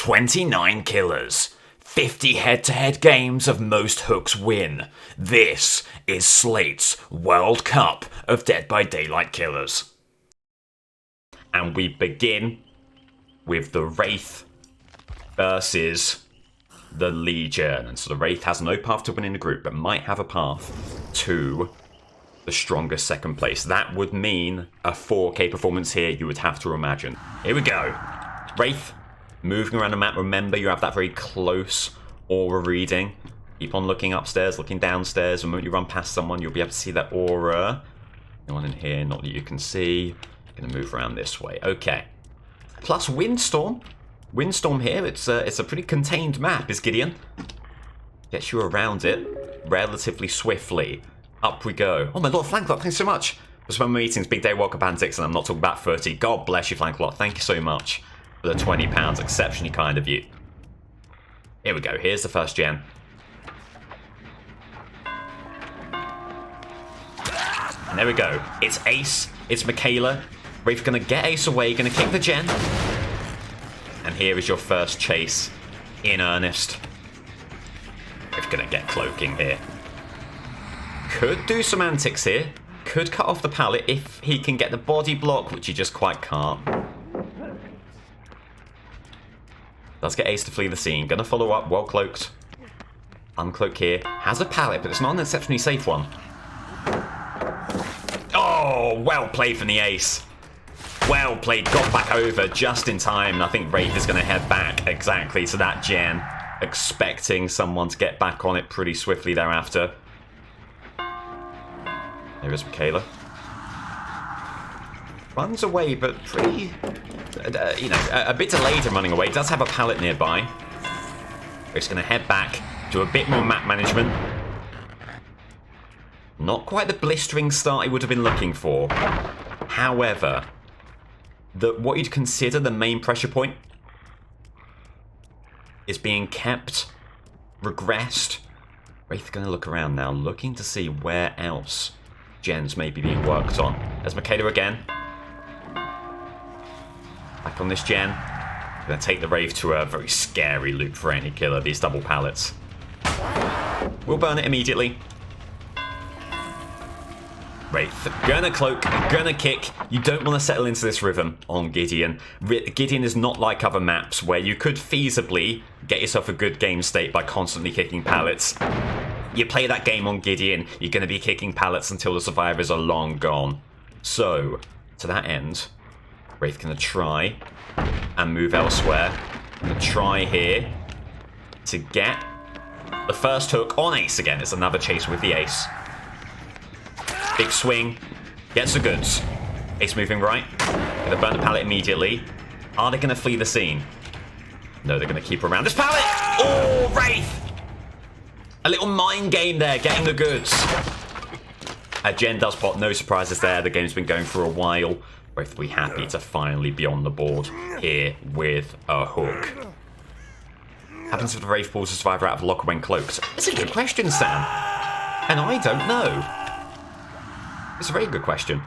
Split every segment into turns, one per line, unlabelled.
29 killers, 50 head-to-head games of most hooks win. This is Slate's World Cup of Dead by Daylight killers. And we begin with the Wraith versus the Legion. And so the Wraith has no path to winning the group, but might have a path to the strongest second place. That would mean a 4K performance here, you would have to imagine. Here we go. Wraith moving around the map. Remember, you have that very close aura reading. Keep on looking upstairs, looking downstairs. The moment you run past someone, you'll be able to see that aura. No one in here, not that you can see. Gonna move around this way. Okay. Plus Windstorm. Windstorm here, it's a pretty contained map, is Gideon. Gets you around it relatively swiftly. Up we go. Oh my lord, Flanklot, thanks so much. For some meetings, big day, welcome Pantix, and I'm not talking about 30. God bless you, Flanklot. Thank you so much for the £20. Exceptionally kind of you. Here we go. Here's the first gen. And there we go. It's Ace. It's Michaela. Wraith gonna get Ace away, gonna kick the gen. And here is your first chase in earnest. Wraith gonna get cloaking here. Could do some antics here. Could cut off the pallet if he can get the body block, which he just quite can't. Does get Ace to flee the scene. Gonna follow up, well cloaked. Uncloak here. Has a pallet, but it's not an exceptionally safe one. Oh, well played from the Ace. Well played, got back over just in time. And I think Wraith is gonna head back exactly to that gen, expecting someone to get back on it pretty swiftly thereafter. There is Michaela. Runs away, but pretty, a bit delayed in running away. Does have a pallet nearby. It's going to head back, do a bit more map management. Not quite the blistering start he would have been looking for. However, what you'd consider the main pressure point is being kept, regressed. Wraith going to look around now, looking to see where else gens may be being worked on. There's Michaela again. Back on this gen. Gonna take the Wraith to a very scary loop for any killer, these double pallets. We'll burn it immediately. Wraith, gonna cloak, gonna kick. You don't want to settle into this rhythm on Gideon. Gideon is not like other maps where you could feasibly get yourself a good game state by constantly kicking pallets. You play that game on Gideon, you're going to be kicking pallets until the survivors are long gone. So, to that end, Wraith going to try and move elsewhere. Going to try here to get the first hook on Ace again. It's another chase with the Ace. Big swing, gets the goods. Ace moving right. Going to burn the pallet immediately. Are they going to flee the scene? No, they're going to keep around this pallet. Oh, Wraith! A little mind game there, getting the goods. A gen does pop, no surprises there. The game's been going for a while. Wraith will be happy to finally be on the board here with a hook. Happens if the Wraith pulls the survivor out of the locker when cloaked? It's a good question, Sam. And I don't know. It's a very good question.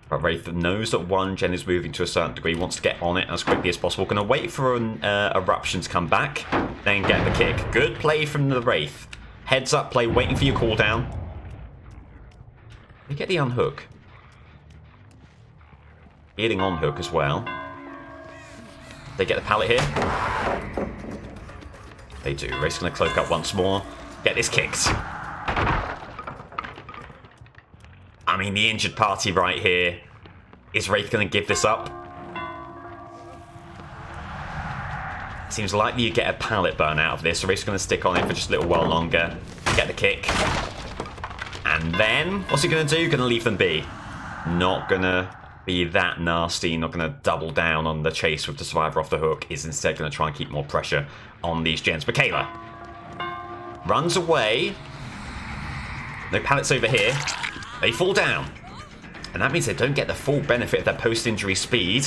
But Wraith knows that one gen is moving to a certain degree, wants to get on it as quickly as possible. Going to wait for an eruption to come back, then get the kick. Good play from the Wraith. Heads up play, waiting for your cooldown. You get the unhook. Healing on hook as well. They get the pallet here. They do. Wraith's going to cloak up once more. Get this kicked. I mean, the injured party right here. Is Wraith going to give this up? Seems likely you get a pallet burn out of this. So Wraith's going to stick on it for just a little while longer. Get the kick. And then, what's he going to do? Going to leave them be. Not going to be that nasty. Not going to double down on the chase with the survivor off the hook. Is instead going to try and keep more pressure on these gens. Michaela runs away. No pallets over here. They fall down. And that means they don't get the full benefit of their post-injury speed.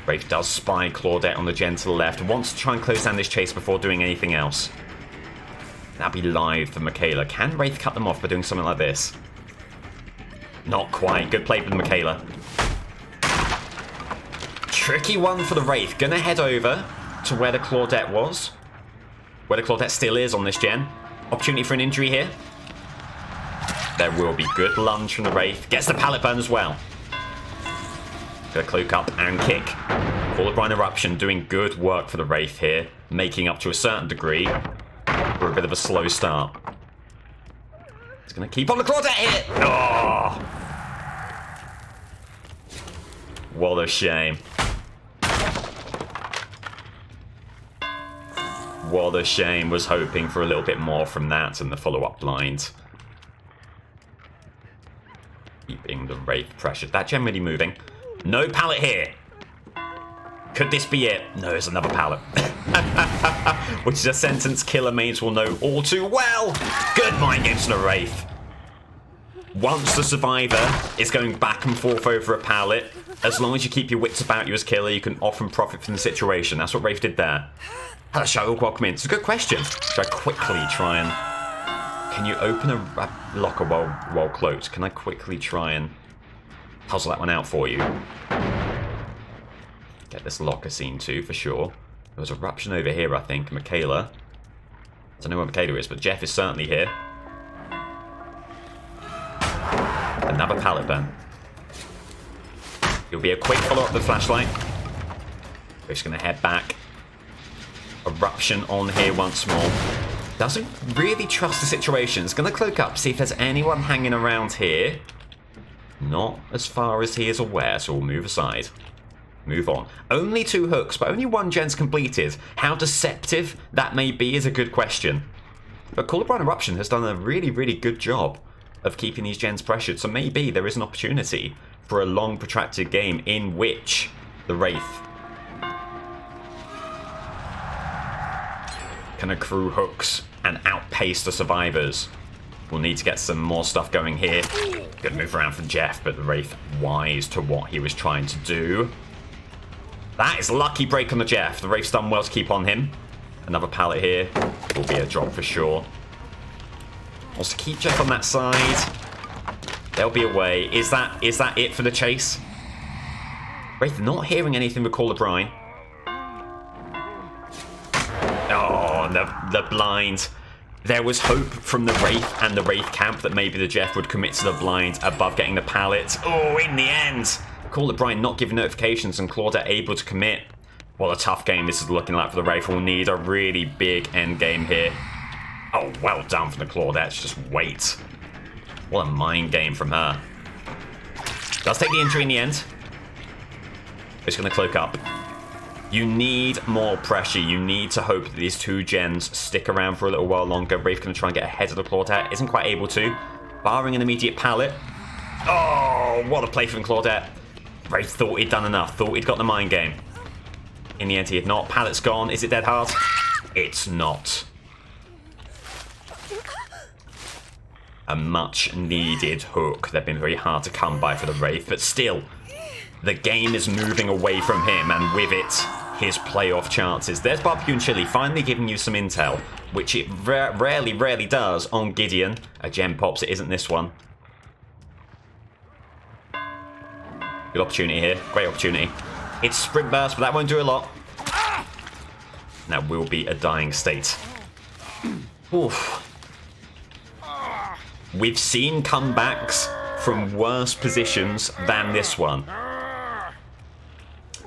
Wraith does spy Claudette on the gen to the left. Wants to try and close down this chase before doing anything else. That'll be live for Michaela. Can Wraith cut them off by doing something like this? Not quite. Good play from Michaela. Tricky one for the Wraith. Gonna head over to where the Claudette was. Where the Claudette still is on this gen. Opportunity for an injury here. There will be good lunge from the Wraith. Gets the pallet burn as well. Gonna cloak up and kick. Call of Brine Eruption doing good work for the Wraith here. Making up to a certain degree for a bit of a slow start. It's gonna keep on the Claudette hit. Oh! What a shame. What a shame. Was hoping for a little bit more from that and the follow-up blind. Keeping the Wraith pressured. That generally moving. No pallet here. Could this be it? No, it's another pallet. Which is a sentence killer mains will know all too well. Good mind games from the Wraith. Once the survivor is going back and forth over a pallet, as long as you keep your wits about you as killer, you can often profit from the situation. That's what Wraith did there. Hello, Shadow. Welcome in. It's a good question. Should I quickly try and... Can you open a locker while cloaked? Can I quickly try and puzzle that one out for you? Get this locker scene too, for sure. There was Eruption over here, I think. Michaela. I don't know where Michaela is, but Jeff is certainly here. Another pallet burn. It'll be a quick follow-up with the flashlight. We're just going to head back. Eruption on here once more. Doesn't really trust the situation. It's going to cloak up, see if there's anyone hanging around here. Not as far as he is aware, so we'll move aside. Move on. Only 2 hooks, but only 1 gen's completed. How deceptive that may be is a good question. But Call of Brine Eruption has done a really, really good job of keeping these gens pressured, so maybe there is an opportunity for a long, protracted game in which the Wraith can accrue hooks and outpace the survivors. We'll need to get some more stuff going here. Good move around from Jeff, but the Wraith wise to what he was trying to do. That is a lucky break on the Jeff. The Wraith's done well to keep on him. Another pallet here. Will be a drop for sure. Wants to keep Jeff on that side. There'll be a way. Is that it for the chase? Wraith not hearing anything with Call of Brine. Oh, the blind. There was hope from the Wraith and the Wraith camp that maybe the Jeff would commit to the blind above getting the pallet. Oh, in the end. Call of Brine not giving notifications and Claudette able to commit. What a tough game this is looking like for the Wraith. We'll need a really big end game here. Oh, well done from the Claudette. Just wait. What a mind game from her. Does take the injury in the end. It's going to cloak up. You need more pressure. You need to hope that these 2 gens stick around for a little while longer. Wraith going to try and get ahead of the Claudette. Isn't quite able to. Barring an immediate pallet. Oh, what a play from Claudette. Wraith thought he'd done enough. Thought he'd got the mind game. In the end, he had not. Pallet's gone. Is it dead hard? It's not. A much-needed hook. They've been very hard to come by for the Wraith, but still, the game is moving away from him, and with it, his playoff chances. There's Barbecue and Chili finally giving you some intel, which it rarely does on Gideon. A gem pops, it isn't this one. Good opportunity here. Great opportunity. It's sprint burst, but that won't do a lot. That will be a dying state. Oof. We've seen comebacks from worse positions than this one.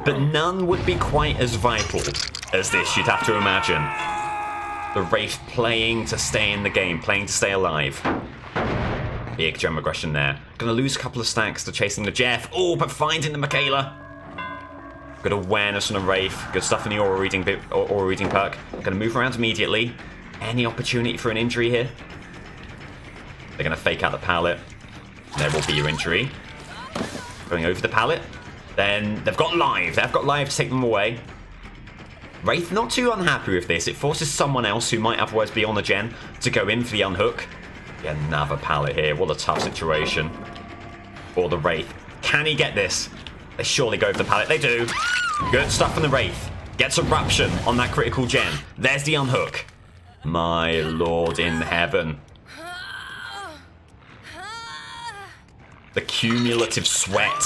But none would be quite as vital as this, you'd have to imagine. The Wraith playing to stay in the game, playing to stay alive. Big gem aggression there. Gonna lose a couple of stacks to chasing the Jeff. Oh, but finding the Michaela. Good awareness on the Wraith. Good stuff in the aura reading perk. Gonna move around immediately. Any opportunity for an injury here? They're gonna fake out the pallet. There will be your injury. Going over the pallet. Then they've got live. They've got live to take them away. Wraith not too unhappy with this. It forces someone else who might otherwise be on the gen to go in for the unhook. Yeah, another pallet here. What a tough situation for the Wraith. Can he get this? They surely go for the pallet. They do. Good stuff from the Wraith. Gets Eruption on that critical gen. There's the unhook. My Lord in heaven. The cumulative sweat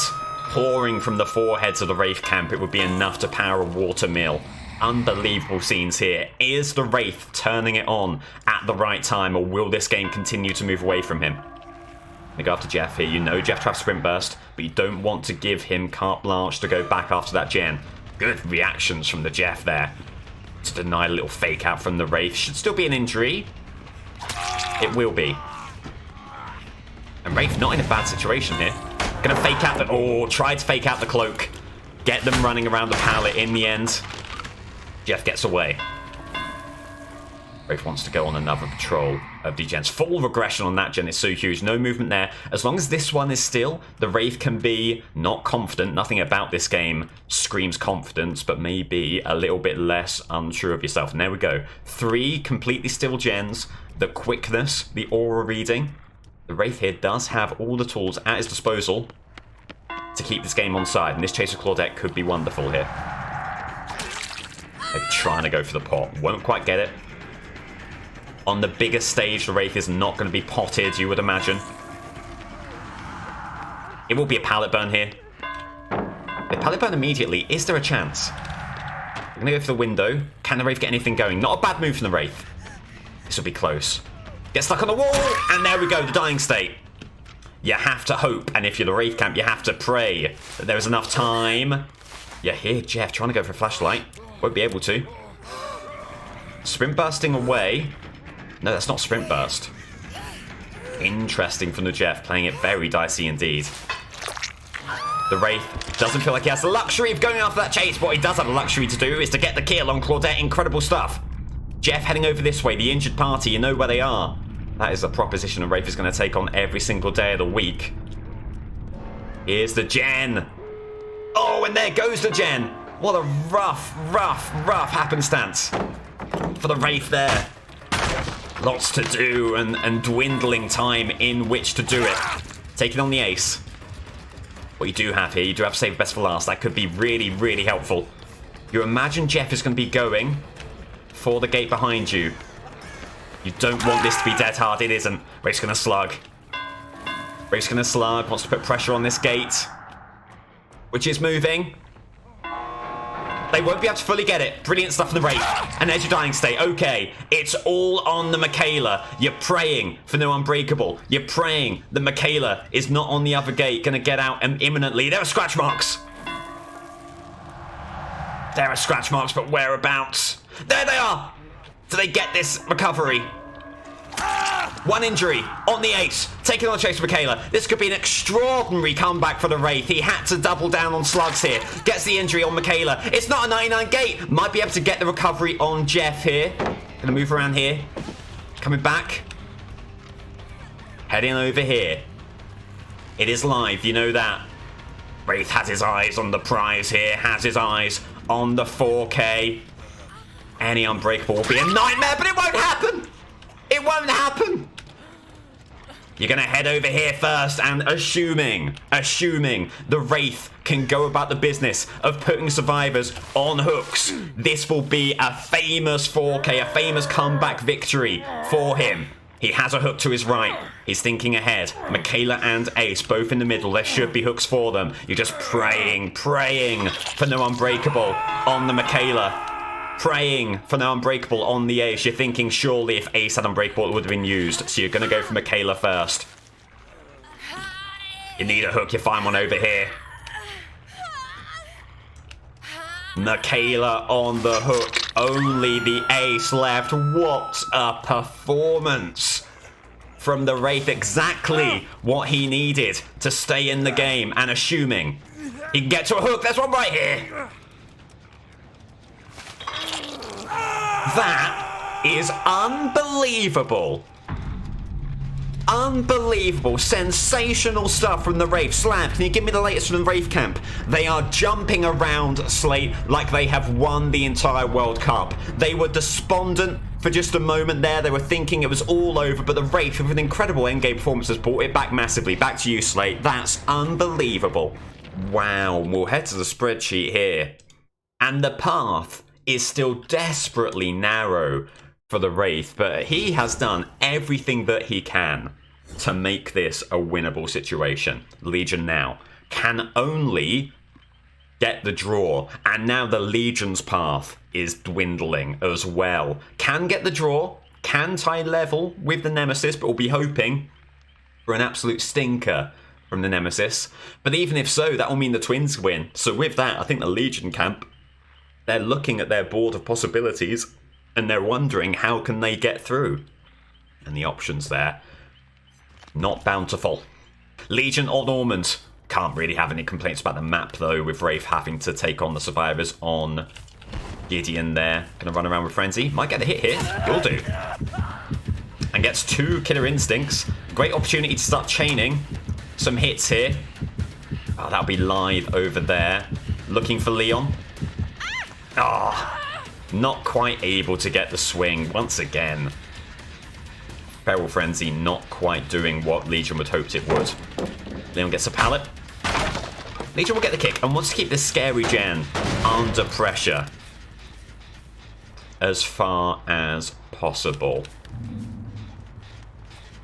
pouring from the foreheads of the Wraith camp. It would be enough to power a water mill. Unbelievable scenes here. Is the Wraith turning it on at the right time, or will this game continue to move away from him? They go after Jeff here. You know Jeff to have sprint burst, but you don't want to give him carte blanche to go back after that gen. Good reactions from the Jeff there to deny a little fake out from the Wraith. Should still be an injury. It will be. And Wraith not in a bad situation here. Gonna fake out the... Oh, tried to fake out the cloak. Get them running around the pallet in the end. Jeff gets away. Wraith wants to go on another patrol of the gens. Full regression on that gen is so huge. No movement there. As long as this one is still, the Wraith can be not confident. Nothing about this game screams confidence, but maybe a little bit less unsure of yourself. And there we go. 3 completely still gens. The quickness, the aura reading. The Wraith here does have all the tools at his disposal to keep this game on side. And this Chase of Claudette could be wonderful here. They're trying to go for the pot. Won't quite get it. On the biggest stage, the Wraith is not going to be potted, you would imagine. It will be a pallet burn here. They pallet burn immediately. Is there a chance? We're going to go for the window. Can the Wraith get anything going? Not a bad move from the Wraith. This will be close. Get stuck on the wall, and there we go, the dying state. You have to hope, and if you're the Wraith camp, you have to pray that there is enough time. Yeah, here, Jeff trying to go for a flashlight. Won't be able to. Sprint bursting away. No, that's not sprint burst. Interesting from the Jeff, playing it very dicey indeed. The Wraith doesn't feel like he has the luxury of going after that chase. What he does have the luxury to do is to get the kill on Claudette. Incredible stuff. Jeff heading over this way. The injured party, you know where they are. That is a proposition a Wraith is going to take on every single day of the week. Here's the gen. Oh, and there goes the gen. What a rough happenstance for the Wraith there. Lots to do and dwindling time in which to do it. Taking on the ace. What you do have here, you do have to save best for last. That could be really, really helpful. You imagine Jeff is going to be going for the gate behind you. You don't want this to be dead hard. It isn't. Wraith's going to slug. Wraith's going to slug. Wants to put pressure on this gate, which is moving. They won't be able to fully get it. Brilliant stuff from the Wraith. And there's your dying state. Okay, it's all on the Michaela. You're praying for no unbreakable. You're praying that Michaela is not on the other gate, going to get out imminently. There are scratch marks. There are scratch marks, but whereabouts? There they are. Do they get this recovery? One injury on the ace, taking on Chase Michaela. This could be an extraordinary comeback for the Wraith. He had to double down on slugs here. Gets the injury on Michaela. It's not a 99 gate. Might be able to get the recovery on Jeff here. Gonna move around here. Coming back. Heading over here. It is live, you know that. Wraith has his eyes on the prize here. Has his eyes on the 4K. Any unbreakable will be a nightmare, but it won't happen. It won't happen. You're going to head over here first, and assuming the Wraith can go about the business of putting survivors on hooks, this will be a famous 4K, a famous comeback victory for him. He has a hook to his right. He's thinking ahead. Michaela and Ace both in the middle. There should be hooks for them. You're just praying for no unbreakable on the Michaela. Praying for no unbreakable on the Ace. You're thinking surely if Ace had unbreakable it would have been used. So you're going to go for Michaela first. You need a hook. You find one over here. Michaela on the hook. Only the Ace left. What a performance from the Wraith. Exactly what he needed to stay in the game. And assuming he can get to a hook. There's one right here. That is unbelievable. Unbelievable. Sensational stuff from the Wraith. Slab, can you give me the latest from the Wraith camp? They are jumping around Slate like they have won the entire World Cup. They were despondent for just a moment there. They were thinking it was all over, but the Wraith, with an incredible endgame performance, has brought it back massively. Back to you, Slate. That's unbelievable. Wow. We'll head to the spreadsheet here. And the path is still desperately narrow for the Wraith, but he has done everything that he can to make this a winnable situation. Legion now can only get the draw. And now the Legion's path is dwindling as well. Can get the draw, can tie level with the Nemesis, but we'll be hoping for an absolute stinker from the Nemesis. But even if so, that will mean the Twins win. So with that, I think the Legion camp, they're looking at their board of possibilities and they're wondering how can they get through. And the options there, not bountiful. Legion or Normans. Can't really have any complaints about the map though, with Wraith having to take on the survivors on Gideon there. Gonna run around with Frenzy. Might get a hit here. Will do. And gets 2 Killer Instincts. Great opportunity to start chaining some hits here. Oh, that'll be live over there. Looking for Leon. Ah, oh, not quite able to get the swing once again. Feral Frenzy not quite doing what Legion would hoped it would. Leon gets a pallet. Legion will get the kick and wants to keep this scary gen under pressure as far as possible.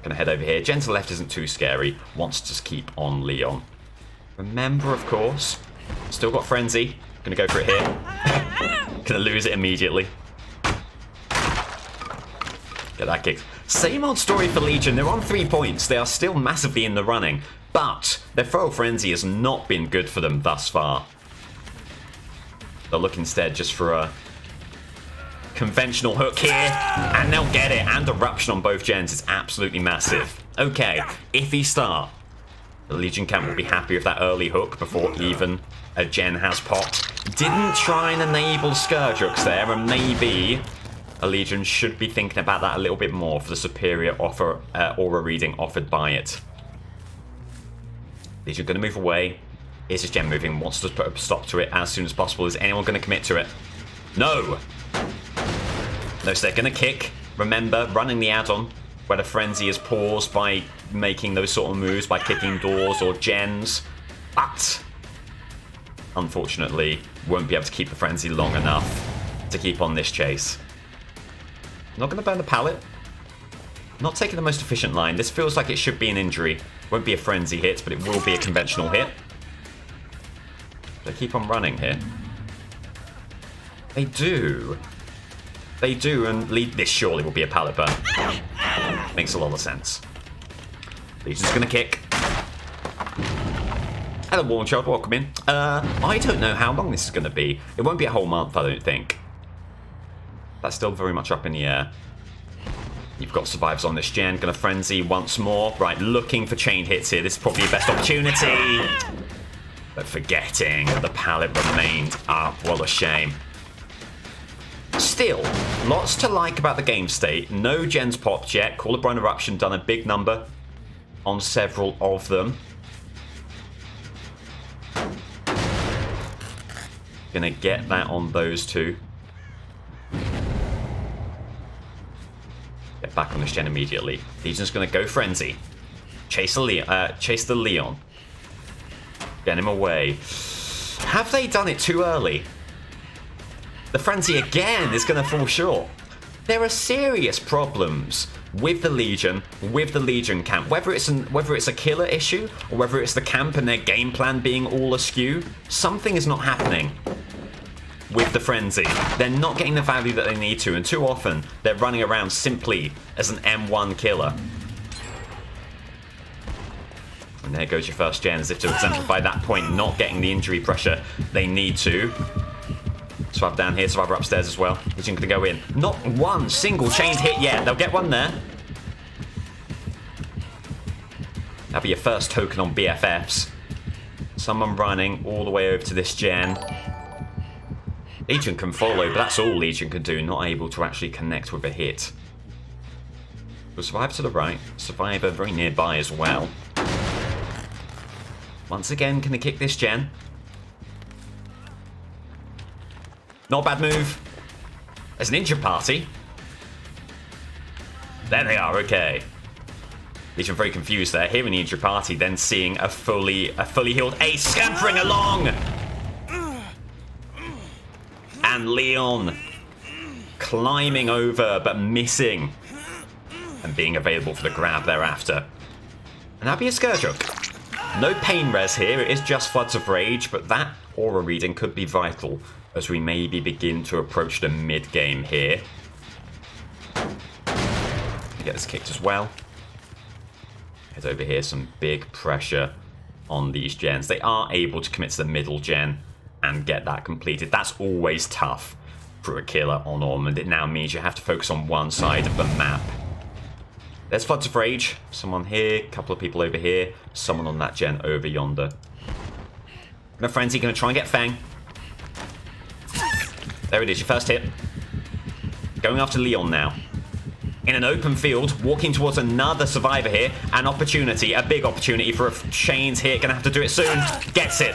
Gonna head over here. Gen to the left isn't too scary. Wants to just keep on Leon. Remember, of course. Still got Frenzy. Gonna go for it here. Gonna lose it immediately. Get that kick. Same old story for Legion. They're on 3 points. They are still massively in the running. But their Feral Frenzy has not been good for them thus far. They'll look instead just for a conventional hook here. And they'll get it. And Eruption on both gens is absolutely massive. Okay, iffy start. The Legion camp will be happy with that early hook before even a gen has popped. Didn't try and enable Scourge hooks there, and maybe a Legion should be thinking about that a little bit more for the superior aura reading offered by it. Legion going to move away. Is his gen moving? Wants to put a stop to it as soon as possible. Is anyone going to commit to it? No! No, so they're going to kick. Remember, running the add-on where the Frenzy is paused by making those sort of moves, by kicking doors or gens. But, unfortunately, won't be able to keep the Frenzy long enough to keep on this chase. Not going to burn the pallet. Not taking the most efficient line. This feels like it should be an injury. Won't be a Frenzy hit, but it will be a conventional hit. They keep on running here. They do. They do, and this surely will be a pallet burn. Makes a lot of sense. Legion's going to kick. Hello, Warren Child. Welcome in. I don't know how long this is going to be. It won't be a whole month, I don't think. That's still very much up in the air. You've got survivors on this gen. Gonna Frenzy once more. Right, looking for chain hits here. This is probably your best opportunity. But forgetting that the pallet remained up. What a shame. Still, lots to like about the game state. No gens popped yet. Call of Brine Eruption done a big number on several of them. Gonna get that on those two. Get back on this gen immediately. Legion's going to go Frenzy. Chase the Leon. Get him away. Have they done it too early? The Frenzy again is going to fall short. There are serious problems with the Legion camp. Whether it's a killer issue or whether it's the camp and their game plan being all askew, something is not happening with the Frenzy. They're not getting the value that they need to, and too often they're running around simply as an M1 killer. And there goes your first gen, as if to exemplify that point, not getting the injury pressure they need to. Survivor down here, Survivor upstairs as well. He's going to go in. Not one single chained hit yet. They'll get one there. That'll be your first token on BFFs. Someone running all the way over to this gen. Legion can follow, but that's all Legion can do, not able to actually connect with a hit. We'll Survivor to the right, Survivor very nearby as well. Once again, can they kick this gen? Not a bad move. There's an injured party. There they are, okay. Legion very confused there, hearing the injured party, then seeing a fully healed Ace scampering along. And Leon climbing over, but missing. And being available for the grab thereafter. And that'll be a Scourge hook. No pain res here, it is just Floods of Rage, but that aura reading could be vital as we maybe begin to approach the mid-game here. Get this kicked as well. Head over here, some big pressure on these gens. They are able to commit to the middle gen and get that completed. That's always tough for a killer on Ormond. It now means you have to focus on one side of the map. There's Floods of Rage. Someone here, a couple of people over here, someone on that gen over yonder. No Frenzy, gonna try and get Fang. There it is, your first hit. Going after Leon now. In an open field, walking towards another survivor here. An opportunity, a big opportunity for a Chains hit. Gonna have to do it soon. Gets it.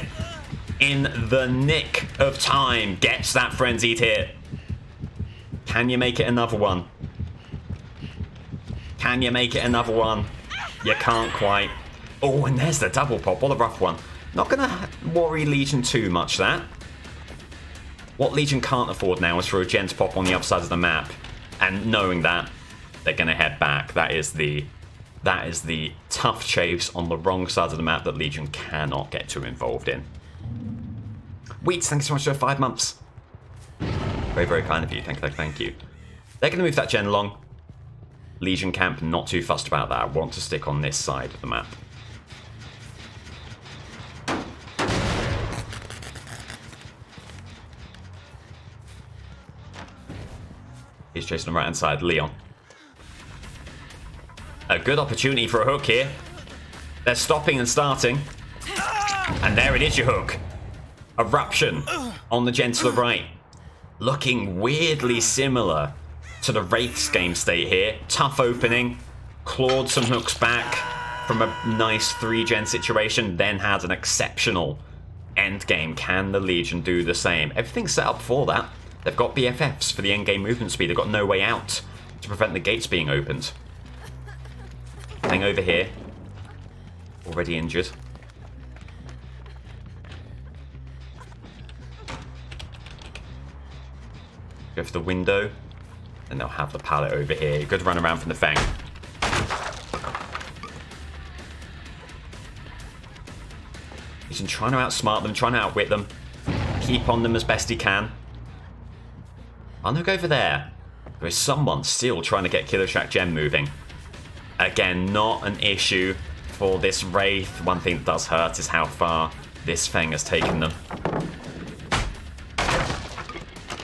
In the nick of time. Gets that frenzied hit. Can you make it another one? Can you make it another one? You can't quite. Oh, and there's the double pop. What a rough one. Not gonna worry Legion too much, that. What Legion can't afford now is for a gen to pop on the other side of the map. And knowing that, they're gonna head back. That is the tough chase on the wrong side of the map that Legion cannot get too involved in. Wheats, thanks so much for 5 months. Very, very kind of you. Thank you. They're gonna move that gen along. Legion camp, not too fussed about that. I want to stick on this side of the map. He's chasing the right hand side, Leon. A good opportunity for a hook here. They're stopping and starting. And there it is, your hook. Eruption on the gen to the right. Looking weirdly similar to the Wraith's game state here. Tough opening. Clawed some hooks back from a nice 3-gen situation. Then had an exceptional end game. Can the Legion do the same? Everything's set up for that. They've got BFFs for the endgame movement speed. They've got no way out to prevent the gates being opened. Hang over here. Already injured. Go for the window. And they'll have the pallet over here. Good run around from the Fang. He's been trying to outsmart them, trying to outwit them. Keep on them as best he can. I'll look over there. There is someone still trying to get Killer Shack Gem moving. Again, not an issue for this Wraith. One thing that does hurt is how far this Fang has taken them.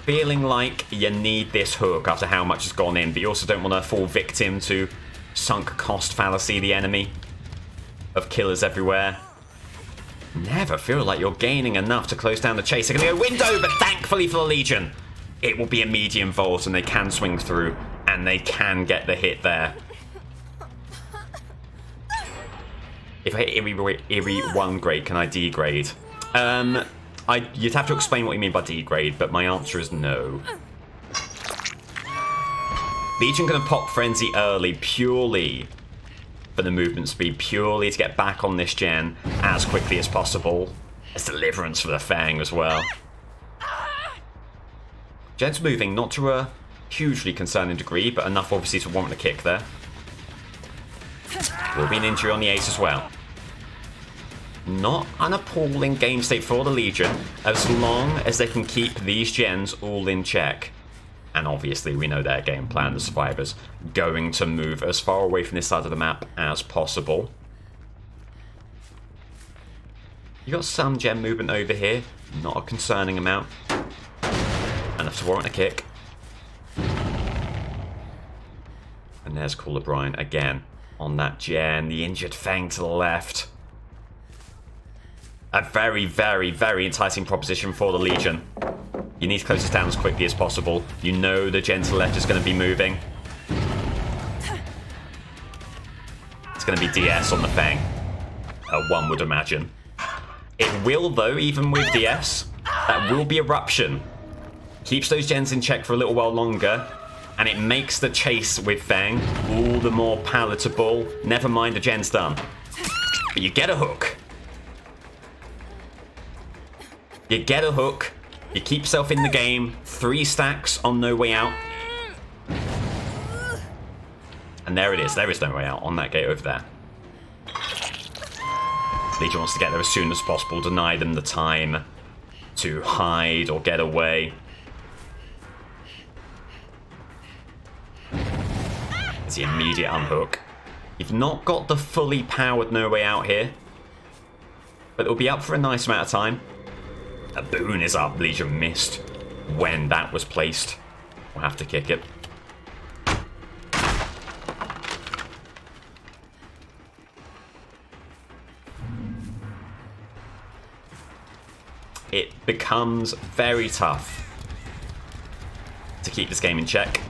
Feeling like you need this hook after how much has gone in, but you also don't want to fall victim to sunk cost fallacy, the enemy of killers everywhere. Never feel like you're gaining enough to close down the chase. They're going to go window, but thankfully for the Legion, it will be a medium vault and they can swing through and they can get the hit there. If I hit Eerie 1 grade, can I degrade? You'd have to explain what you mean by degrade, but my answer is no. Legion gonna pop Frenzy early purely for the movement speed, purely to get back on this gen as quickly as possible. There's deliverance for the Fang as well. Gen's moving, not to a hugely concerning degree, but enough obviously to warrant a kick there. Will be an injury on the ace as well. Not an appalling game state for the Legion, as long as they can keep these gens all in check. And obviously we know their game plan, the survivors, going to move as far away from this side of the map as possible. You got some gen movement over here, not a concerning amount. Enough to warrant a kick. And there's Cooler Brian again on that gen, the injured Fang to the left. A very, very, very enticing proposition for the Legion. You need to close this down as quickly as possible. You know the gen to the left is going to be moving. It's going to be DS on the Fang. One would imagine. It will, though, even with DS. That will be Eruption. Keeps those gens in check for a little while longer. And it makes the chase with Fang all the more palatable. Never mind the gen's done. But you get a hook. You get a hook, you keep yourself in the game, 3 stacks on No Way Out. And there it is, there is No Way Out on that gate over there. Legion wants to get there as soon as possible, deny them the time to hide or get away. It's the immediate unhook. You've not got the fully powered No Way Out here, but it'll be up for a nice amount of time. A boon is up. Legion missed when that was placed. We'll have to kick it. It becomes very tough to keep this game in check.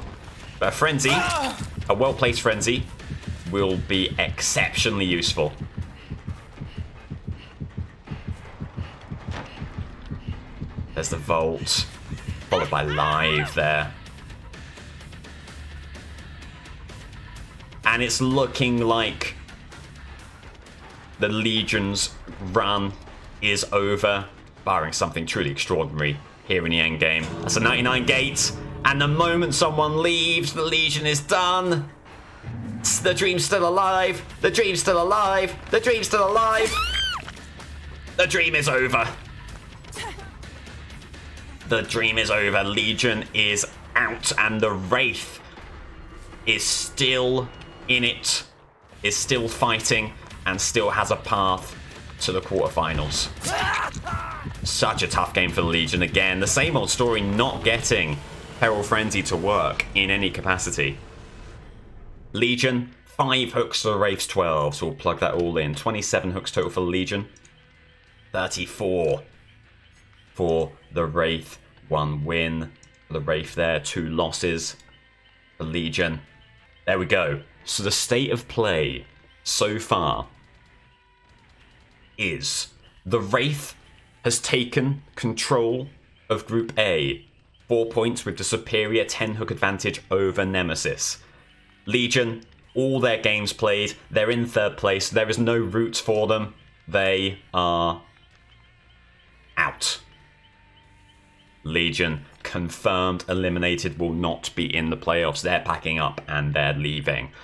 But a frenzy, a well-placed frenzy, will be exceptionally useful. There's the Volt, followed by Live there. And it's looking like the Legion's run is over, barring something truly extraordinary here in the endgame. That's a 99 gate, and the moment someone leaves, the Legion is done. The dream's still alive. The dream's still alive. The dream's still alive. The dream is over. The dream is over. Legion is out, and the Wraith is still in it, is still fighting, and still has a path to the quarterfinals. Such a tough game for the Legion. Again, the same old story, not getting Peril Frenzy to work in any capacity. Legion, 5 hooks for the Wraith's 12, so we'll plug that all in. 27 hooks total for the Legion. 34 for the Wraith. 1 win for the Wraith there, 2 losses for Legion. There we go. So the state of play so far is the Wraith has taken control of Group A. 4 points with the superior 10 hook advantage over Nemesis. Legion, all their games played, they're in 3rd place. There is no route for them. They are out. Legion, confirmed eliminated, will not be in the playoffs. They're packing up and they're leaving.